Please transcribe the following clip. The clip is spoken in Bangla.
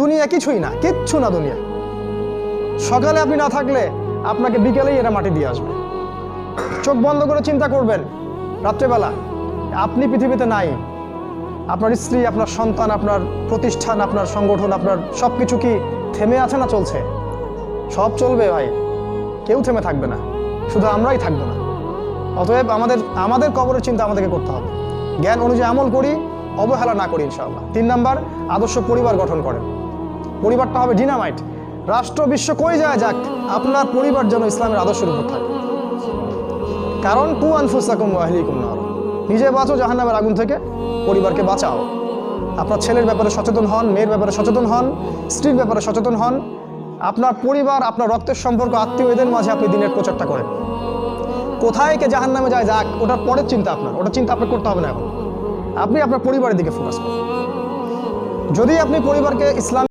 দুনিয়া কিছুই না, কিচ্ছু না দুনিয়া। সকালে আপনি না থাকলে আপনাকে বিকেলেই এরা মাটি দিয়ে আসবে। চোখ বন্ধ করে চিন্তা করবেন রাত্রেবেলা আপনি পৃথিবীতে নাই, আপনার স্ত্রী, আপনার সন্তান, আপনার প্রতিষ্ঠান, আপনার সংগঠন, আপনার সব কিছু কি থেমে আছে না চলছে? সব চলবে ভাই, কেউ থেমে থাকবে না, শুধু আমরাই থাকবো না। অতএব আমাদের কবরের চিন্তা আমাদেরকে করতে হবে। জ্ঞান অনুযায়ী আমল করি, অবহেলা না করি ইনশাআল্লাহ। 3 নাম্বার, আদর্শ পরিবার গঠন করেন। পরিবারটা হবে ডিনামাইট। রাষ্ট্র বিশ্ব কই যায় যাক, আপনার পরিবার যেন ইসলামের আদর্শের উপর থাকে। কারণ কু আনফুসাকুম ওয়া আহলিকুম নার, নিজে বাঁচো জাহান্নামের আগুন থেকে, পরিবারকে বাঁচাও। আপনার ছেলের ব্যাপারে সচেতন হন, মেয়ের ব্যাপারে সচেতন হন, স্ত্রীর ব্যাপারে সচেতন হন। আপনার পরিবার, আপনার রক্তের সম্পর্ক, আত্মীয়, এদের মাঝে আপনি দিনের প্রচারটা করেন। কোথায় কে জাহান্নামে যায় যাক, ওটার পরের চিন্তা আপনার, ওটা চিন্তা আপনার করতে হবে না। এখন আপনি আপনার পরিবারের দিকে ফোকাস করুন। যদি আপনি পরিবারকে ইসলাম